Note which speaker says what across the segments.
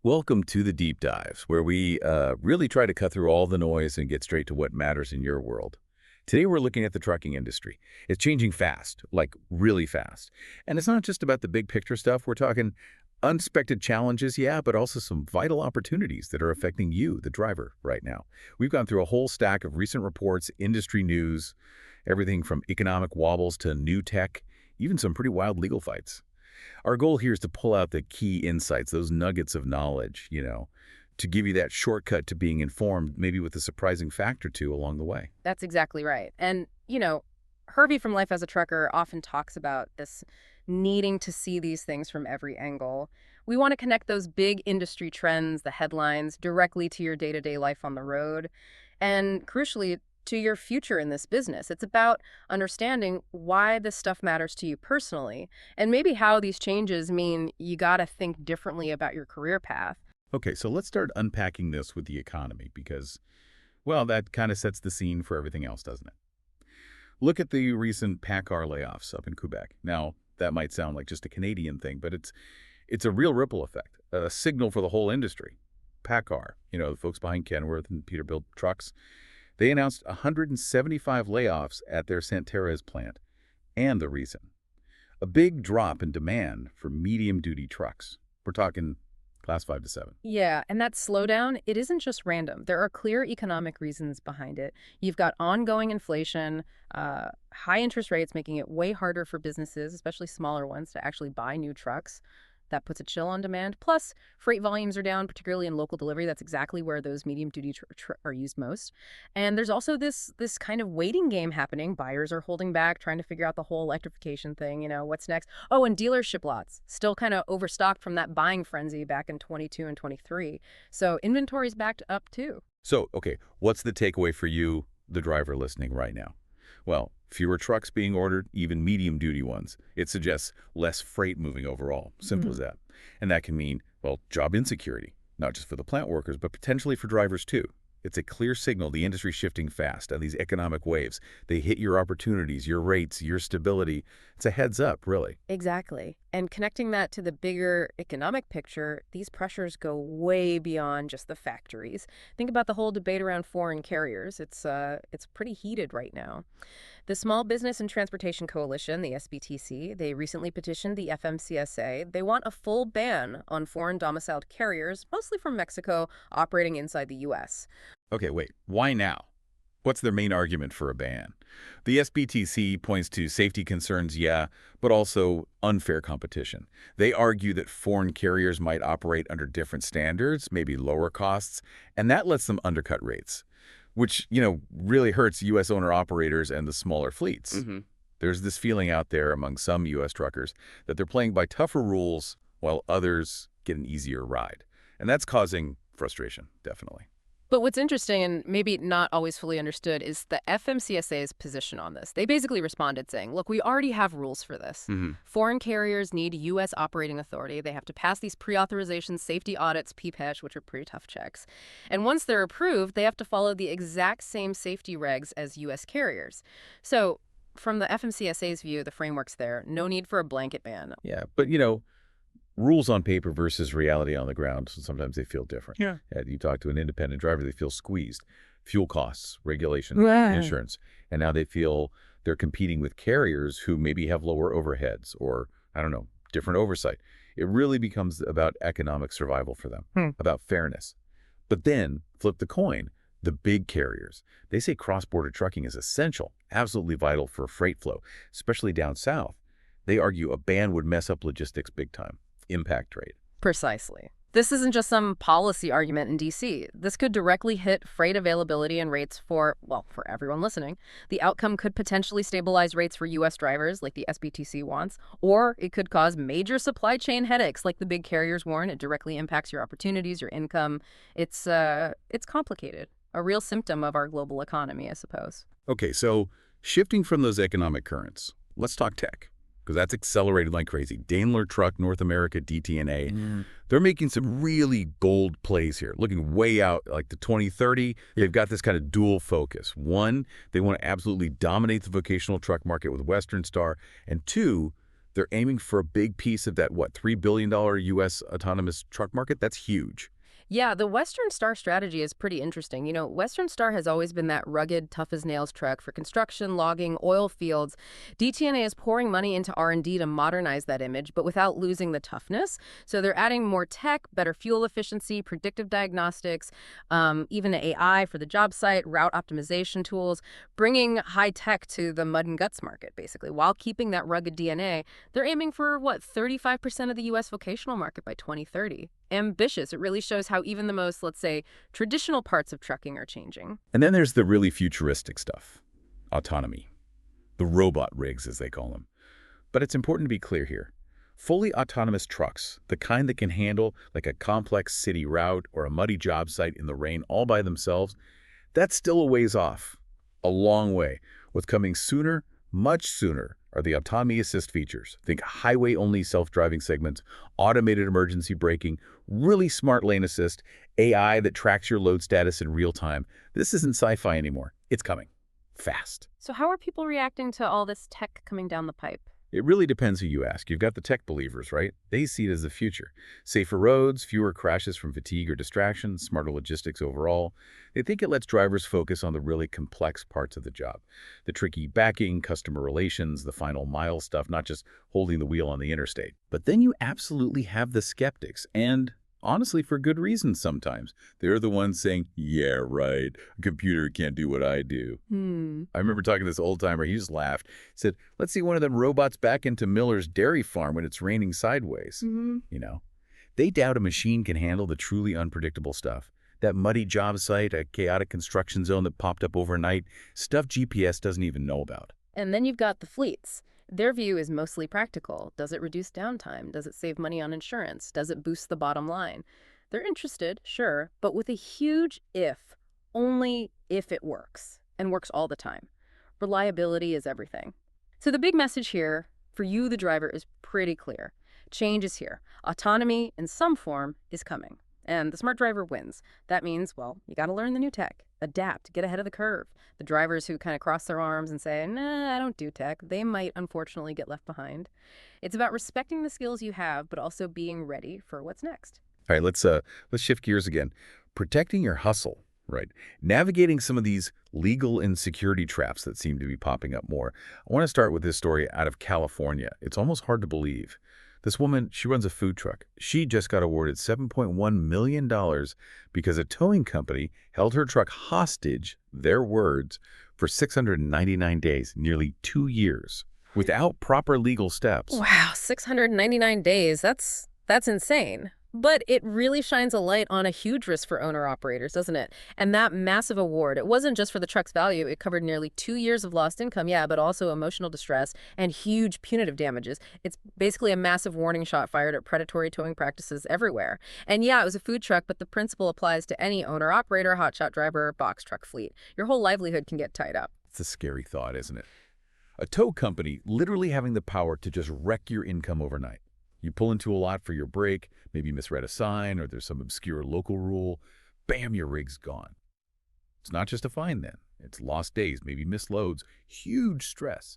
Speaker 1: Welcome to the Deep Dives, where we really try to cut through all the noise and get straight to what matters in your world. Today, we're looking at the trucking industry. It's changing fast, like really fast. And it's not just about the big picture stuff. We're talking unexpected challenges, yeah, but also some vital opportunities that are affecting you, the driver, right now. We've gone through a whole stack of recent reports, industry news, everything from economic wobbles to new tech, even some pretty wild legal fights. Our goal here is to pull out the key insights, those nuggets of knowledge, to give you that shortcut to being informed, maybe with a surprising fact or two along the way.
Speaker 2: That's exactly right. And, Hervey from Life as a Trucker often talks about this needing to see these things from every angle. We want to connect those big industry trends, the headlines, directly to your day-to-day life on the road. And crucially, to your future in this business. It's about understanding why this stuff matters to you personally, and maybe how these changes mean you got to think differently about your career path.
Speaker 1: Okay, so let's start unpacking this with the economy because, well, that kind of sets the scene for everything else, doesn't it? Look at the recent Paccar layoffs up in Quebec. Now, that might sound like just a Canadian thing, but it's a real ripple effect, a signal for the whole industry. Paccar, the folks behind Kenworth and Peterbilt trucks, they announced 175 layoffs at their Santerres plant. And the reason? A big drop in demand for medium-duty trucks. We're talking class 5 to 7.
Speaker 2: Yeah, and that slowdown, it isn't just random. There are clear economic reasons behind it. You've got ongoing inflation, high interest rates making it way harder for businesses, especially smaller ones, to actually buy new trucks. That puts a chill on demand. Plus, freight volumes are down, particularly in local delivery. That's exactly where those medium-duty are used most. And there's also this kind of waiting game happening. Buyers are holding back, trying to figure out the whole electrification thing. What's next? Oh, and dealership lots still kind of overstocked from that buying frenzy back in 22 and 23. So inventory's backed up too.
Speaker 1: So, okay, what's the takeaway for you, the driver listening right now? Well, fewer trucks being ordered, even medium-duty ones. It suggests less freight moving overall. Simple as that. And that can mean, well, job insecurity, not just for the plant workers, but potentially for drivers too. It's a clear signal the industry's shifting fast, and these economic waves, they hit your opportunities, your rates, your stability. It's a heads up, really.
Speaker 2: Exactly. And connecting that to the bigger economic picture, these pressures go way beyond just the factories. Think about the whole debate around foreign carriers. It's pretty heated right now. The Small Business and Transportation Coalition, the SBTC, they recently petitioned the FMCSA. They want a full ban on foreign domiciled carriers, mostly from Mexico, operating inside the U.S.
Speaker 1: Okay, wait, why now? What's their main argument for a ban? The SBTC points to safety concerns, yeah, but also unfair competition. They argue that foreign carriers might operate under different standards, maybe lower costs, and that lets them undercut rates, which, really hurts U.S. owner-operators and the smaller fleets. There's this feeling out there among some U.S. truckers that they're playing by tougher rules while others get an easier ride. And that's causing frustration, definitely.
Speaker 2: But what's interesting and maybe not always fully understood is the FMCSA's position on this. They basically responded saying, look, we already have rules for this. Foreign carriers need U.S. operating authority. They have to pass these pre-authorization safety audits, PPECH, which are pretty tough checks. And once they're approved, they have to follow the exact same safety regs as U.S. carriers. So from the FMCSA's view, the framework's there. No need for a blanket ban.
Speaker 1: Yeah, but, rules on paper versus reality on the ground, so sometimes they feel different. Yeah. You talk to an independent driver, they feel squeezed. Fuel costs, regulation, insurance. And now they feel they're competing with carriers who maybe have lower overheads or, different oversight. It really becomes about economic survival for them, about fairness. But then, flip the coin, the big carriers. They say cross-border trucking is essential, absolutely vital for freight flow, especially down south. They argue a ban would mess up logistics big time. Impact rate.
Speaker 2: Precisely. This isn't just some policy argument in D.C. This could directly hit freight availability and rates for everyone listening. The outcome could potentially stabilize rates for U.S. drivers, like the SBTC wants, or it could cause major supply chain headaches, like the big carriers warn. It directly impacts your opportunities, your income. It's complicated. A real symptom of our global economy, I suppose.
Speaker 1: Okay, so shifting from those economic currents, let's talk tech. Because that's accelerated like crazy. Daimler Truck, North America, DTNA, they're making some really bold plays here, looking way out like to 2030. They've got this kind of dual focus. One, they want to absolutely dominate the vocational truck market with Western Star. And two, They're aiming for a big piece of that, what, $3 billion U.S. autonomous truck market? That's huge.
Speaker 2: Yeah, the Western Star strategy is pretty interesting. Western Star has always been that rugged, tough-as-nails truck for construction, logging, oil fields. DTNA is pouring money into R&D to modernize that image, but without losing the toughness. So they're adding more tech, better fuel efficiency, predictive diagnostics, even AI for the job site, route optimization tools, bringing high tech to the mud and guts market, basically, while keeping that rugged DNA. They're aiming for, 35% of the U.S. vocational market by 2030. Ambitious. It really shows how even the most, let's say, traditional parts of trucking are changing.
Speaker 1: And then there's the really futuristic stuff. Autonomy. The robot rigs, as they call them. But it's important to be clear here. Fully autonomous trucks, the kind that can handle like a complex city route or a muddy job site in the rain all by themselves, that's still a ways off. A long way. What's coming sooner, much sooner, are the autonomy assist features. Think highway-only self-driving segments, automated emergency braking, really smart lane assist, AI that tracks your load status in real time. This isn't sci-fi anymore. It's coming. Fast.
Speaker 2: So how are people reacting to all this tech coming down the pipe?
Speaker 1: It really depends who you ask. You've got the tech believers, right? They see it as the future. Safer roads, fewer crashes from fatigue or distraction, smarter logistics overall. They think it lets drivers focus on the really complex parts of the job. The tricky backing, customer relations, the final mile stuff, not just holding the wheel on the interstate. But then you absolutely have the skeptics, and honestly, for good reasons sometimes. They're the ones saying, yeah, right, a computer can't do what I do. I remember talking to this old-timer, he just laughed. He said, let's see one of them robots back into Miller's dairy farm when it's raining sideways. They doubt a machine can handle the truly unpredictable stuff. That muddy job site, a chaotic construction zone that popped up overnight, stuff GPS doesn't even know about.
Speaker 2: And then you've got the fleets. Their view is mostly practical. Does it reduce downtime? Does it save money on insurance? Does it boost the bottom line? They're interested, sure, but with a huge if, only if it works, and works all the time. Reliability is everything. So the big message here for you, the driver, is pretty clear. Change is here. Autonomy in some form is coming. And the smart driver wins. That means, well, you got to learn the new tech, adapt, get ahead of the curve. The drivers who kind of cross their arms and say, nah, I don't do tech, they might unfortunately get left behind. It's about respecting the skills you have, but also being ready for what's next.
Speaker 1: All right, let's shift gears again. Protecting your hustle, right? Navigating some of these legal and security traps that seem to be popping up more. I want to start with this story out of California. It's almost hard to believe. This woman, she runs a food truck. She just got awarded $7.1 million because a towing company held her truck hostage, their words, for 699 days, nearly 2 years, without proper legal steps.
Speaker 2: Wow, 699 days. That's insane. But it really shines a light on a huge risk for owner-operators, doesn't it? And that massive award, it wasn't just for the truck's value. It covered nearly 2 years of lost income, yeah, but also emotional distress and huge punitive damages. It's basically a massive warning shot fired at predatory towing practices everywhere. And yeah, it was a food truck, but the principle applies to any owner-operator, hotshot driver, box truck fleet. Your whole livelihood can get tied up.
Speaker 1: It's a scary thought, isn't it? A tow company literally having the power to just wreck your income overnight. You pull into a lot for your break, maybe misread a sign, or there's some obscure local rule. Bam, your rig's gone. It's not just a fine then. It's lost days, maybe missed loads, huge stress.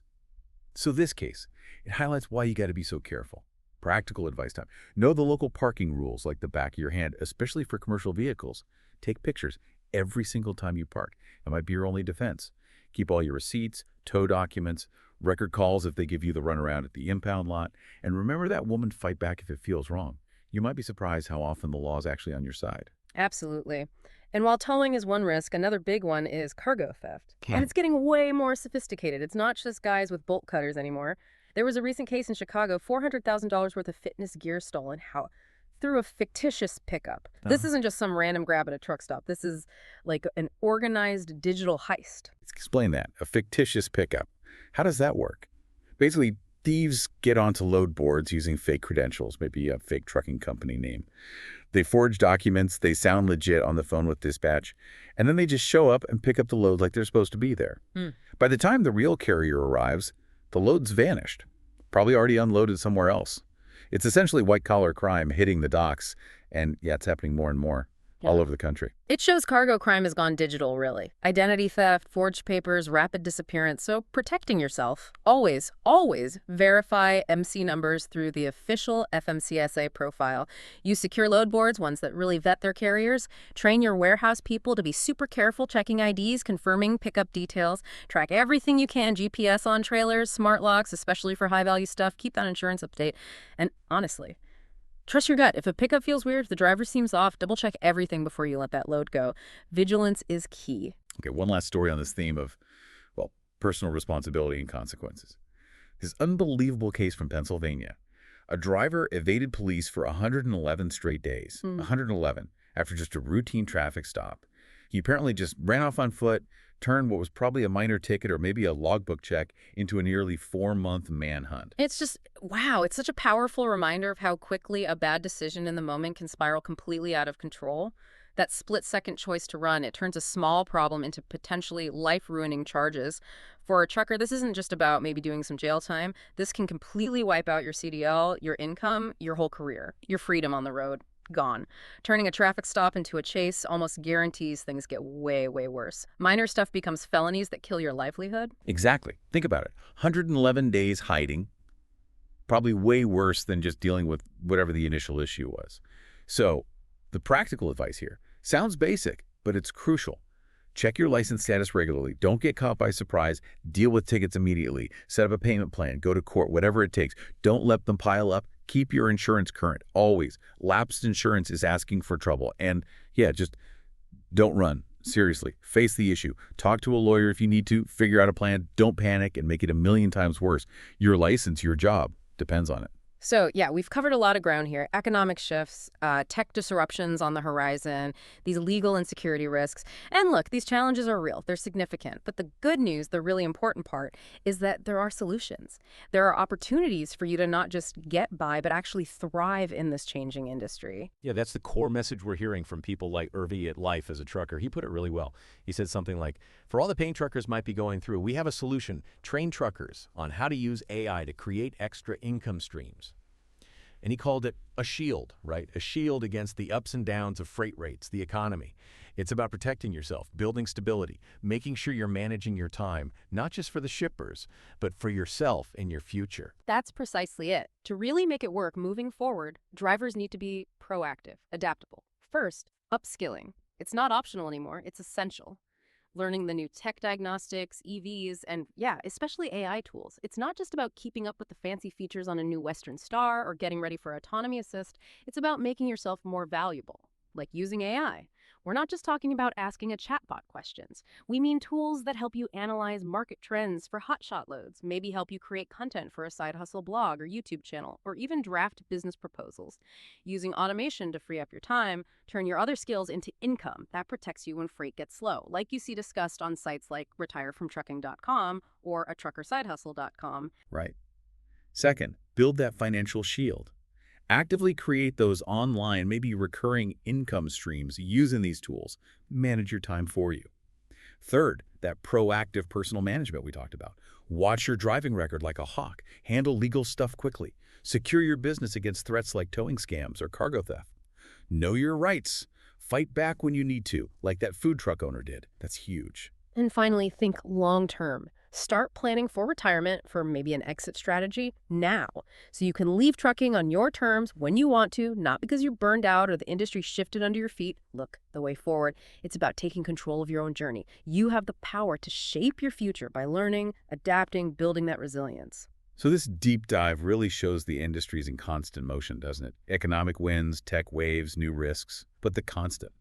Speaker 1: So this case, it highlights why you got to be so careful. Practical advice time. Know the local parking rules like the back of your hand, especially for commercial vehicles. Take pictures every single time you park. It might be your only defense. Keep all your receipts, tow documents, record calls if they give you the runaround at the impound lot, and remember that woman, fight back if it feels wrong. You might be surprised how often the law is actually on your side.
Speaker 2: Absolutely. And while towing is one risk, another big one is cargo theft. And it's getting way more sophisticated. It's not just guys with bolt cutters anymore. There was a recent case in Chicago, $400,000 worth of fitness gear stolen through a fictitious pickup. This isn't just some random grab at a truck stop. This is like an organized digital heist.
Speaker 1: Explain that. A fictitious pickup. How does that work? Basically, thieves get onto load boards using fake credentials, maybe a fake trucking company name. They forge documents, they sound legit on the phone with dispatch, and then they just show up and pick up the load like they're supposed to be there. By the time the real carrier arrives, the load's vanished, probably already unloaded somewhere else. It's essentially white-collar crime hitting the docks, and yeah, it's happening more and more. all over the country.
Speaker 2: It shows cargo crime has gone digital, really. Identity theft, forged papers, rapid disappearance. So protecting yourself. Always, always verify MC numbers through the official FMCSA profile. Use secure load boards, ones that really vet their carriers. Train your warehouse people to be super careful checking IDs, confirming pickup details. Track everything you can, GPS on trailers, smart locks, especially for high-value stuff. Keep that insurance up to date. And honestly, trust your gut. If a pickup feels weird, if the driver seems off, double-check everything before you let that load go. Vigilance is key.
Speaker 1: Okay, one last story on this theme of, well, personal responsibility and consequences. This unbelievable case from Pennsylvania. A driver evaded police for 111 straight days. 111, after just a routine traffic stop. He apparently just ran off on foot, turned what was probably a minor ticket or maybe a logbook check into a nearly 4-month manhunt.
Speaker 2: It's just, wow, it's such a powerful reminder of how quickly a bad decision in the moment can spiral completely out of control. That split-second choice to run, it turns a small problem into potentially life-ruining charges. For a trucker, this isn't just about maybe doing some jail time. This can completely wipe out your CDL, your income, your whole career, your freedom on the road. Gone. Turning a traffic stop into a chase almost guarantees things get way, way worse. Minor stuff becomes felonies that kill your livelihood.
Speaker 1: Exactly. Think about it. 111 days hiding, probably way worse than just dealing with whatever the initial issue was. So the practical advice here sounds basic, but it's crucial. Check your license status regularly. Don't get caught by surprise. Deal with tickets immediately. Set up a payment plan. Go to court, whatever it takes. Don't let them pile up. Keep your insurance current, always. Lapsed insurance is asking for trouble. And yeah, just don't run. Seriously, face the issue. Talk to a lawyer if you need to. Figure out a plan. Don't panic and make it a million times worse. Your license, your job, depends on it.
Speaker 2: So, yeah, we've covered a lot of ground here. Economic shifts, tech disruptions on the horizon, these legal and security risks. And look, these challenges are real. They're significant. But the good news, the really important part, is that there are solutions. There are opportunities for you to not just get by, but actually thrive in this changing industry.
Speaker 3: Yeah, that's the core message we're hearing from people like Irvi at Life as a trucker. He put it really well. He said something like, for all the pain truckers might be going through, we have a solution. Train truckers on how to use AI to create extra income streams. And he called it a shield, right? A shield against the ups and downs of freight rates, the economy. It's about protecting yourself, building stability, making sure you're managing your time, not just for the shippers, but for yourself and your future.
Speaker 2: That's precisely it. To really make it work moving forward, drivers need to be proactive, adaptable. First, upskilling. It's not optional anymore, it's essential. Learning the new tech diagnostics, EVs, and yeah, especially AI tools. It's not just about keeping up with the fancy features on a new Western Star or getting ready for autonomy assist. It's about making yourself more valuable, like using AI. We're not just talking about asking a chatbot questions. We mean tools that help you analyze market trends for hotshot loads, maybe help you create content for a side hustle blog or YouTube channel, or even draft business proposals. Using automation to free up your time, turn your other skills into income that protects you when freight gets slow, like you see discussed on sites like retirefromtrucking.com or atruckersidehustle.com.
Speaker 1: Right. Second, build that financial shield. Actively create those online, maybe recurring income streams using these tools. Manage your time for you. Third, that proactive personal management we talked about. Watch your driving record like a hawk. Handle legal stuff quickly. Secure your business against threats like towing scams or cargo theft. Know your rights. Fight back when you need to, like that food truck owner did. That's huge.
Speaker 2: And finally, think long-term. Start planning for retirement, for maybe an exit strategy now, so you can leave trucking on your terms when you want to, not because you're burned out or the industry shifted under your feet. Look, the way forward, it's about taking control of your own journey. You have the power to shape your future by learning, adapting, building that resilience.
Speaker 1: So this deep dive really shows the industry's in constant motion, doesn't it? Economic winds, tech waves, new risks, but the constant.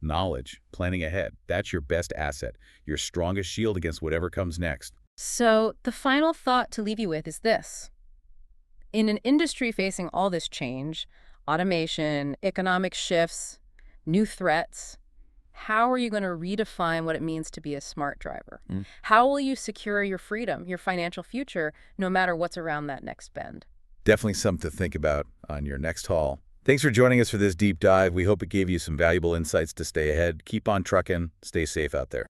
Speaker 1: Knowledge, planning ahead, that's your best asset, your strongest shield against whatever comes next.
Speaker 2: So the final thought to leave you with is this. In an industry facing all this change, automation, economic shifts, new threats, how are you going to redefine what it means to be a smart driver? How will you secure your freedom, your financial future, no matter what's around that next bend?
Speaker 1: Definitely something to think about on your next haul. Thanks for joining us for this deep dive. We hope it gave you some valuable insights to stay ahead. Keep on trucking. Stay safe out there.